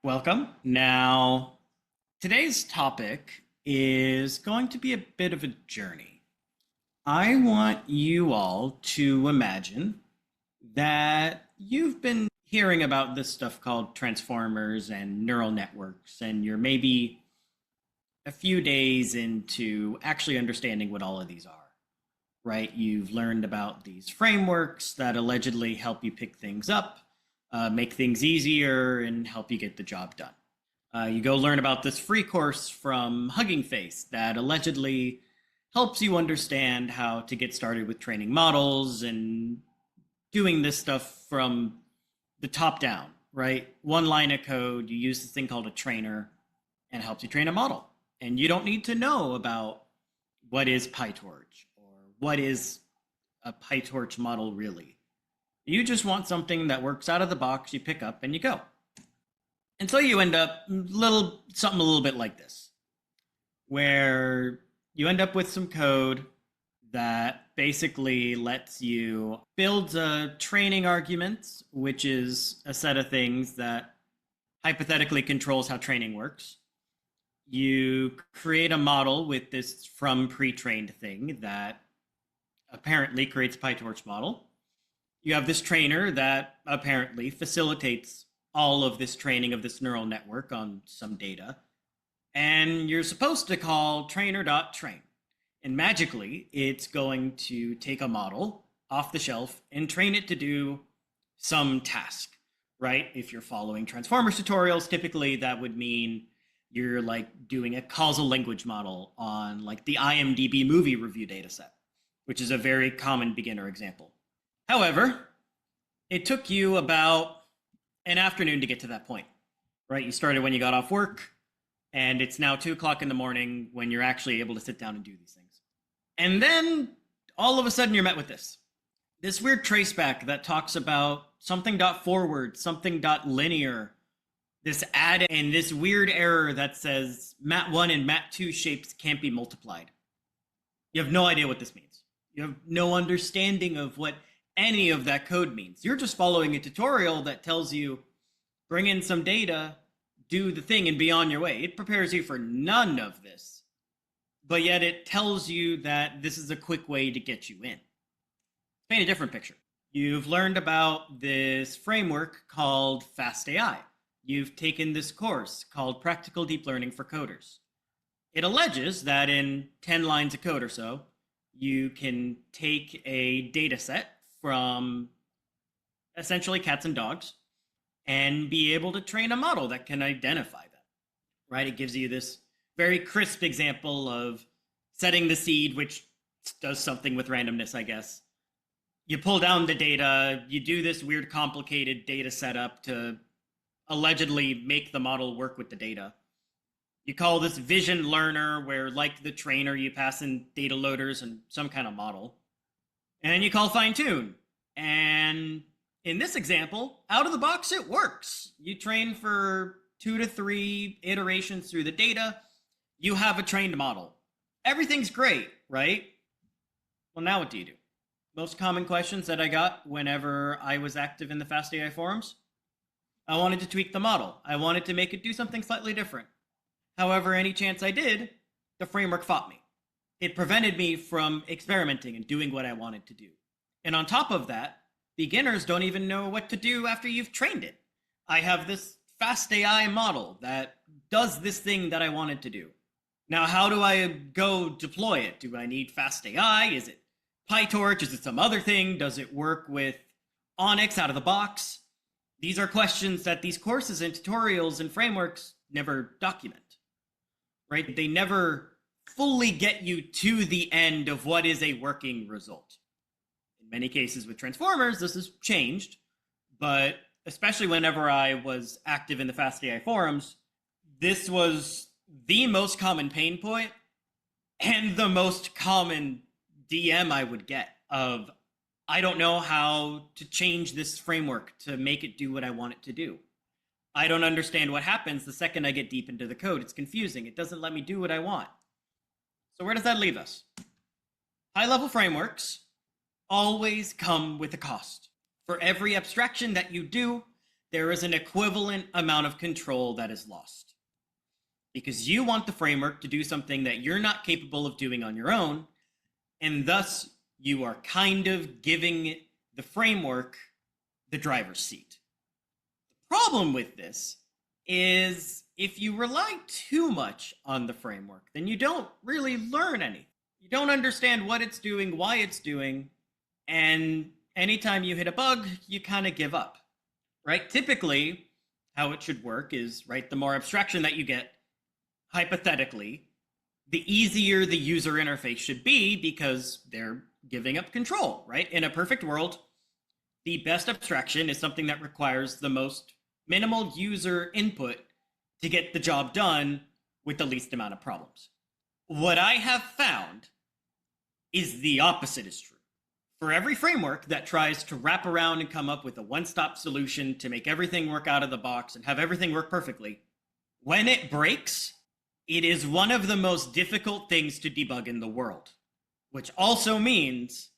Welcome. Now, today's topic is going to be a bit of a journey. I want you all to imagine that you've been hearing about this stuff called transformers and neural networks, and you're maybe a few days into actually understanding what all of these are, right? You've learned about these frameworks that allegedly help you pick things up, make things easier, and help you get the job done. You go learn about this free course from Hugging Face that allegedly helps you understand how to get started with training models and doing this stuff from the top down, right? One line of code, you use this thing called a trainer and it helps you train a model. And you don't need to know about what is PyTorch or what is a PyTorch model really. You just want something that works out of the box, you pick up and you go. And so you end up something a little bit like this, where you end up with some code that basically lets you build a training argument, which is a set of things that hypothetically controls how training works. You create a model with this from pre-trained thing that apparently creates a PyTorch model. You have this trainer that apparently facilitates all of this training of this neural network on some data. And you're supposed to call trainer.train. And magically, it's going to take a model off the shelf and train it to do some task, right? If you're following Transformers tutorials, typically that would mean you're like doing a causal language model on like the IMDb movie review data set, which is a very common beginner example. However, it took you about an afternoon to get to that point, right? You started when you got off work, and it's now 2 o'clock in the morning when you're actually able to sit down and do these things. And then all of a sudden you're met with this weird traceback that talks about something.forward, something.linear, this add and this weird error that says mat1 and mat2 shapes can't be multiplied. You have no idea what this means. You have no understanding of what any of that code means. You're just following a tutorial that tells you bring in some data, do the thing, and be on your way. It prepares you for none of this, but yet it tells you that this is a quick way to get you in. Paint a different picture. You've learned about this framework called FastAI. You've taken this course called Practical Deep Learning for Coders. It alleges that in 10 lines of code or so, you can take a data set from essentially cats and dogs and be able to train a model that can identify them, right? It gives you this very crisp example of setting the seed, which does something with randomness, I guess. You pull down the data, you do this weird complicated data setup to allegedly make the model work with the data. You call this vision learner, where like the trainer, you pass in data loaders and some kind of model. And then you call fine tune. And in this example, out of the box, it works. You train for 2 to 3 iterations through the data. You have a trained model. Everything's great, right? Well, now what do you do? Most common questions that I got whenever I was active in the FastAI forums. I wanted to tweak the model. I wanted to make it do something slightly different. However, any chance I did, the framework fought me. It prevented me from experimenting and doing what I wanted to do. And on top of that, beginners don't even know what to do after you've trained it. I have this FastAI model that does this thing that I wanted to do. Now, how do I go deploy it? Do I need FastAI? Is it PyTorch? Is it some other thing? Does it work with Onyx out of the box? These are questions that these courses and tutorials and frameworks never document, right? They never fully get you to the end of what is a working result. In many cases with Transformers, this has changed, but especially whenever I was active in the FastAI forums, this was the most common pain point and the most common DM I would get of, I don't know how to change this framework to make it do what I want it to do. I don't understand what happens the second I get deep into the code. It's confusing. It doesn't let me do what I want. So where does that leave us? High-level frameworks always come with a cost. For every abstraction that you do, there is an equivalent amount of control that is lost. Because you want the framework to do something that you're not capable of doing on your own, and thus you are kind of giving the framework the driver's seat. The problem with this is if you rely too much on the framework, then you don't really learn anything. You don't understand what it's doing, why it's doing, and anytime you hit a bug, you kind of give up, right? Typically, how it should work is, right, the more abstraction that you get, hypothetically, the easier the user interface should be because they're giving up control, right? In a perfect world, the best abstraction is something that requires the most minimal user input to get the job done with the least amount of problems. What I have found is the opposite is true. For every framework that tries to wrap around and come up with a one-stop solution to make everything work out of the box and have everything work perfectly, when it breaks, it is one of the most difficult things to debug in the world, which also means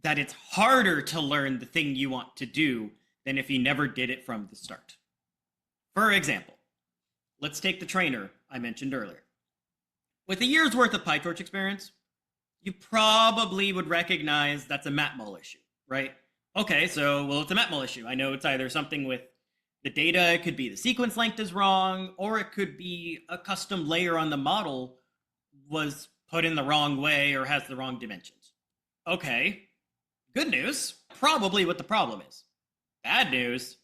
that it's harder to learn the thing you want to do than if you never did it from the start. For example, let's take the trainer I mentioned earlier. With a year's worth of PyTorch experience, you probably would recognize that's a matmul issue, right? Okay, so, well, it's a matmul issue. I know it's either something with the data, it could be the sequence length is wrong, or it could be a custom layer on the model was put in the wrong way or has the wrong dimensions. Okay, good news, probably what the problem is. Bad news,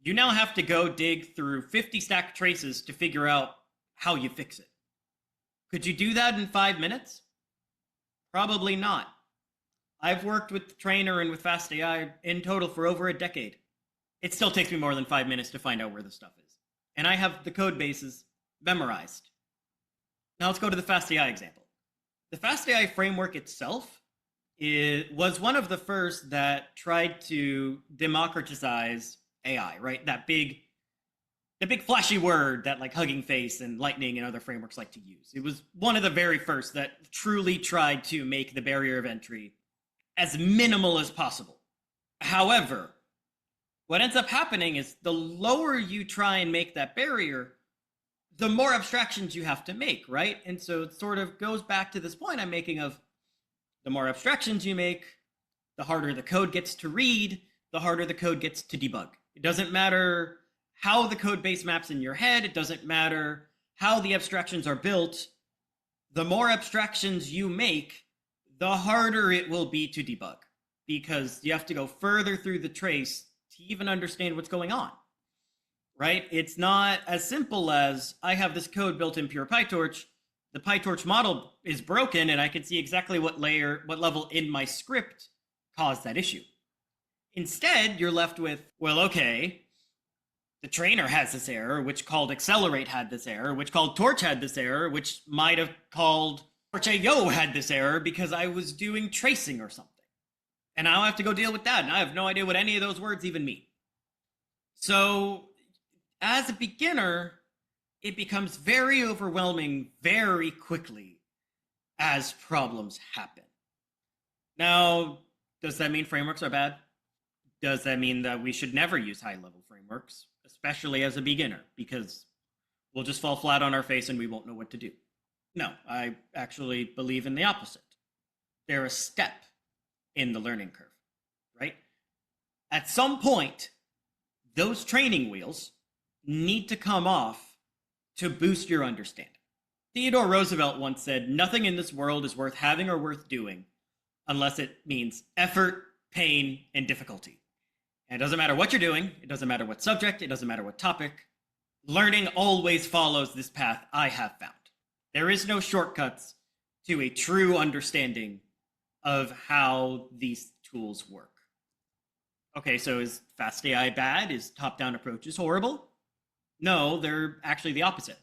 you now have to go dig through 50 stack traces to figure out how you fix it. Could you do that in 5 minutes? Probably not. I've worked with the trainer and with FastAI in total for over a decade. It still takes me more than 5 minutes to find out where the stuff is. And I have the code bases memorized. Now let's go to the FastAI example. The FastAI framework itself was one of the first that tried to democratize AI, right? The big flashy word that like Hugging Face and Lightning and other frameworks like to use. It was one of the very first that truly tried to make the barrier of entry as minimal as possible. However, what ends up happening is the lower you try and make that barrier, the more abstractions you have to make, right? And so it sort of goes back to this point I'm making of the more abstractions you make, the harder the code gets to read, the harder the code gets to debug. It doesn't matter how the code base maps in your head. It doesn't matter how the abstractions are built. The more abstractions you make, the harder it will be to debug because you have to go further through the trace to even understand what's going on, right? It's not as simple as I have this code built in pure PyTorch. The PyTorch model is broken and I can see exactly what level in my script caused that issue. Instead, you're left with, well, okay, the trainer has this error, which called accelerate had this error, which called torch had this error, which might have called torch.io had this error because I was doing tracing or something. And now I have to go deal with that. And I have no idea what any of those words even mean. So as a beginner, it becomes very overwhelming very quickly as problems happen. Now, does that mean frameworks are bad? Does that mean that we should never use high-level frameworks, especially as a beginner, because we'll just fall flat on our face and we won't know what to do? No, I actually believe in the opposite. They're a step in the learning curve, right? At some point, those training wheels need to come off to boost your understanding. Theodore Roosevelt once said, "Nothing in this world is worth having or worth doing unless it means effort, pain, and difficulty." And it doesn't matter what you're doing, it doesn't matter what subject, it doesn't matter what topic, learning always follows this path I have found. There is no shortcuts to a true understanding of how these tools work. Okay, so is FastAI bad? Is top-down approaches horrible? No, they're actually the opposite.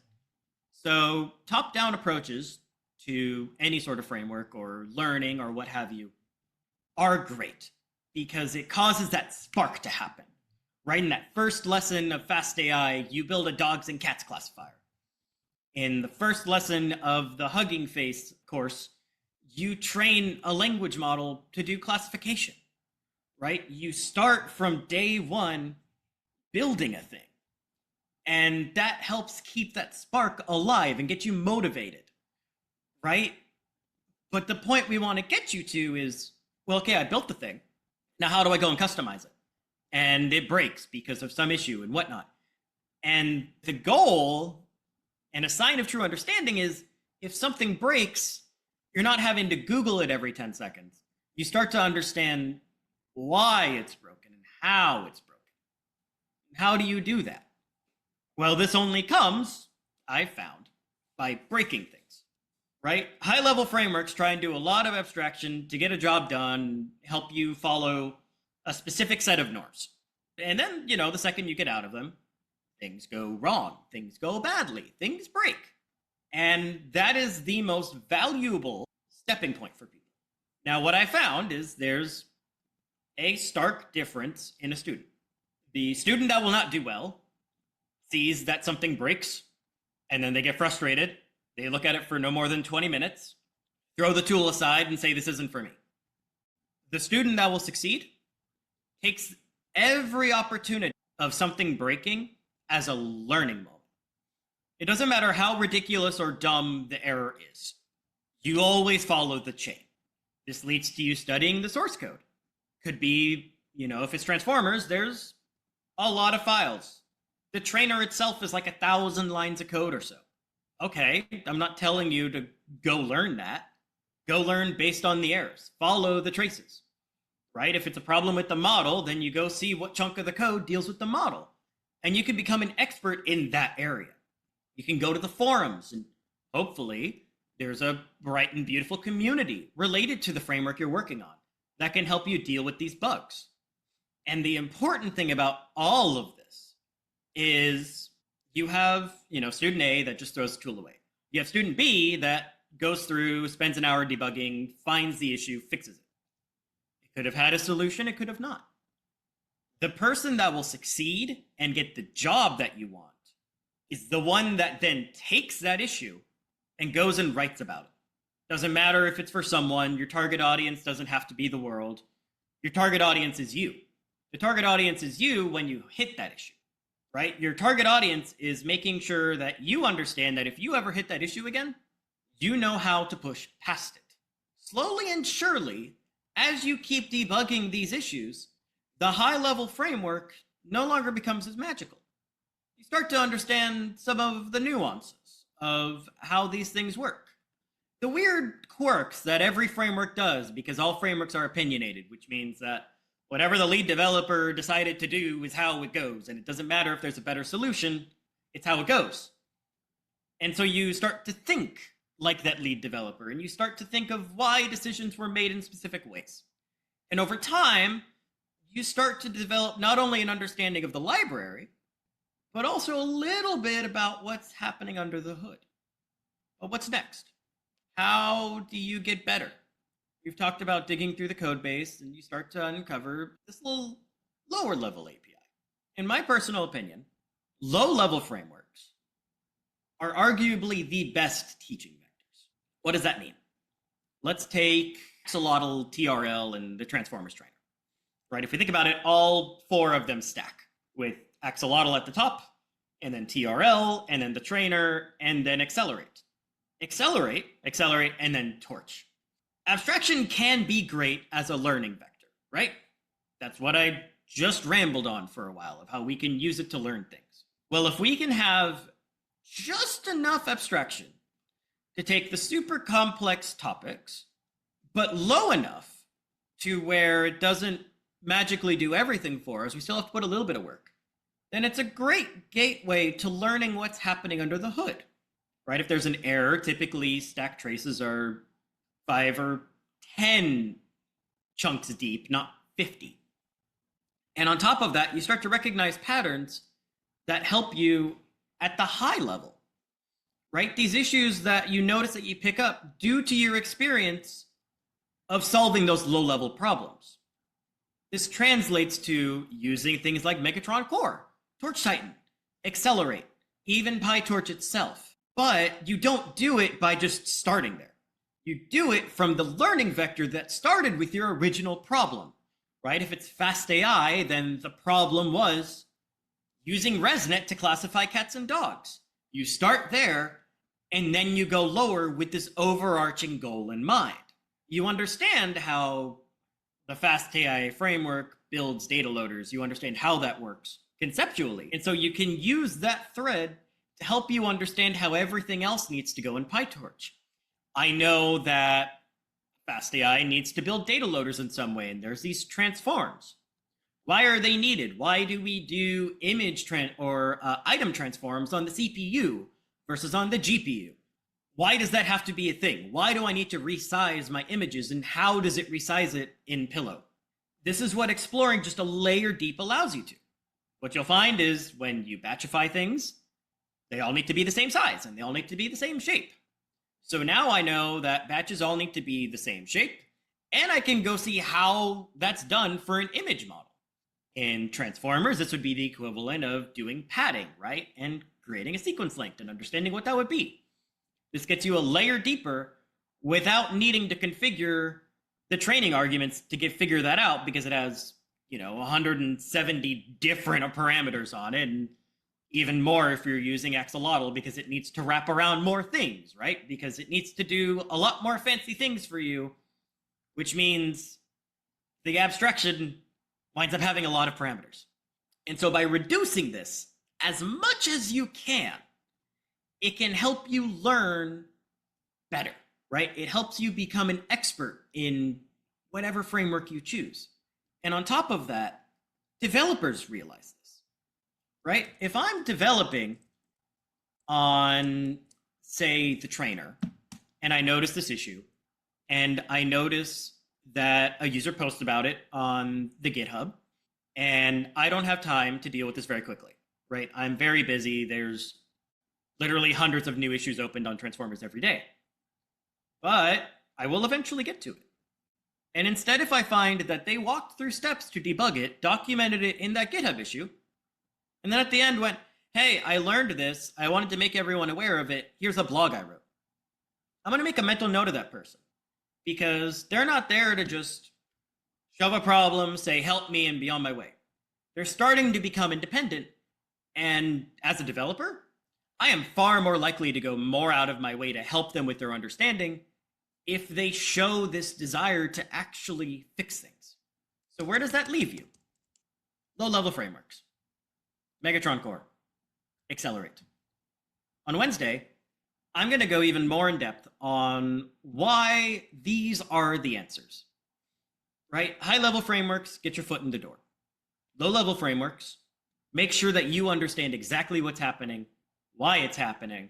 So top-down approaches to any sort of framework or learning or what have you are great because it causes that spark to happen. Right in that first lesson of FastAI, you build a dogs and cats classifier. In the first lesson of the Hugging Face course, you train a language model to do classification, right? You start from day one building a thing. And that helps keep that spark alive and get you motivated, right? But the point we want to get you to is, well, okay, I built the thing. Now, how do I go and customize it? And it breaks because of some issue and whatnot. And the goal and a sign of true understanding is if something breaks, you're not having to Google it every 10 seconds. You start to understand why it's broken and how it's broken. How do you do that? Well, this only comes, I've found, by breaking things, right? High-level frameworks try and do a lot of abstraction to get a job done, help you follow a specific set of norms. And then, the second you get out of them, things go wrong, things go badly, things break. And that is the most valuable stepping point for people. Now, what I found is there's a stark difference in a student. The student that will not do well sees that something breaks, and then they get frustrated. They look at it for no more than 20 minutes, throw the tool aside, and say, this isn't for me. The student that will succeed takes every opportunity of something breaking as a learning moment. It doesn't matter how ridiculous or dumb the error is. You always follow the chain. This leads to you studying the source code. Could be, if it's Transformers, there's a lot of files. The trainer itself is like 1,000 lines of code or so. Okay, I'm not telling you to go learn that. Go learn based on the errors. Follow the traces, right? If it's a problem with the model, then you go see what chunk of the code deals with the model. And you can become an expert in that area. You can go to the forums, and hopefully there's a bright and beautiful community related to the framework you're working on that can help you deal with these bugs. And the important thing about all of this is you have, student A that just throws the tool away. You have student B that goes through, spends an hour debugging, finds the issue, fixes it. It could have had a solution, it could have not. The person that will succeed and get the job that you want is the one that then takes that issue and goes and writes about it. Doesn't matter if it's for someone, your target audience doesn't have to be the world. Your target audience is you. The target audience is you when you hit that issue, right? Your target audience is making sure that you understand that if you ever hit that issue again, you know how to push past it. Slowly and surely, as you keep debugging these issues, the high-level framework no longer becomes as magical. You start to understand some of the nuances of how these things work. The weird quirks that every framework does, because all frameworks are opinionated, which means that whatever the lead developer decided to do is how it goes, and it doesn't matter if there's a better solution, it's how it goes. And so you start to think like that lead developer, and you start to think of why decisions were made in specific ways. And over time, you start to develop not only an understanding of the library, but also a little bit about what's happening under the hood. But what's next? How do you get better? We've talked about digging through the code base, and you start to uncover this little lower level API. In my personal opinion, low level frameworks are arguably the best teaching vectors. What does that mean? Let's take axolotl, TRL, and the Transformers trainer. Right? If we think about it, all four of them stack with axolotl at the top, and then TRL, and then the trainer, and then accelerate. Accelerate, and then torch. Abstraction can be great as a learning vector, right? That's what I just rambled on for a while, of how we can use it to learn things. Well, if we can have just enough abstraction to take the super complex topics, but low enough to where it doesn't magically do everything for us, we still have to put a little bit of work, then it's a great gateway to learning what's happening under the hood, right? If there's an error, typically stack traces are 5 or 10 chunks deep, not 50. And on top of that, you start to recognize patterns that help you at the high level, right? These issues that you notice that you pick up due to your experience of solving those low-level problems. This translates to using things like Megatron Core, Torch Titan, Accelerate, even PyTorch itself. But you don't do it by just starting there. You do it from the learning vector that started with your original problem, right? If it's FastAI, then the problem was using ResNet to classify cats and dogs. You start there, and then you go lower with this overarching goal in mind. You understand how the FastAI framework builds data loaders. You understand how that works conceptually. And so you can use that thread to help you understand how everything else needs to go in PyTorch. I know that FastAI needs to build data loaders in some way, and there's these transforms. Why are they needed? Why do we do image or item transforms on the CPU versus on the GPU? Why does that have to be a thing? Why do I need to resize my images, and how does it resize it in Pillow? This is what exploring just a layer deep allows you to. What you'll find is when you batchify things, they all need to be the same size and they all need to be the same shape. So now I know that batches all need to be the same shape, and I can go see how that's done for an image model. In Transformers, this would be the equivalent of doing padding, right? And creating a sequence length and understanding what that would be. This gets you a layer deeper without needing to configure the training arguments to figure that out, because it has, 170 different parameters on it, and even more if you're using axolotl, because it needs to wrap around more things, right? Because it needs to do a lot more fancy things for you, which means the abstraction winds up having a lot of parameters. And so by reducing this as much as you can, it can help you learn better, right? It helps you become an expert in whatever framework you choose. And on top of that, developers realize this, right? If I'm developing on, say, the trainer, and I notice this issue, and I notice that a user posts about it on the GitHub, and I don't have time to deal with this very quickly, right? I'm very busy. There's literally hundreds of new issues opened on Transformers every day. But I will eventually get to it. And instead, if I find that they walked through steps to debug it, documented it in that GitHub issue, and then at the end went, hey, I learned this. I wanted to make everyone aware of it. Here's a blog I wrote. I'm going to make a mental note of that person, because they're not there to just shove a problem, say, help me, and be on my way. They're starting to become independent. And as a developer, I am far more likely to go more out of my way to help them with their understanding if they show this desire to actually fix things. So where does that leave you? Low-level frameworks. Megatron Core. Accelerate. On Wednesday, I'm going to go even more in depth on why these are the answers, right? High-level frameworks, get your foot in the door. Low-level frameworks, make sure that you understand exactly what's happening, why it's happening,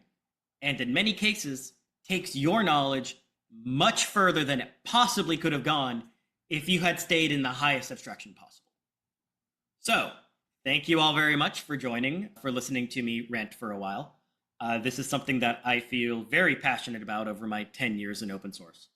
and in many cases, takes your knowledge much further than it possibly could have gone if you had stayed in the highest abstraction possible. So, thank you all very much for joining, for listening to me rant for a while. This is something that I feel very passionate about over my 10 years in open source.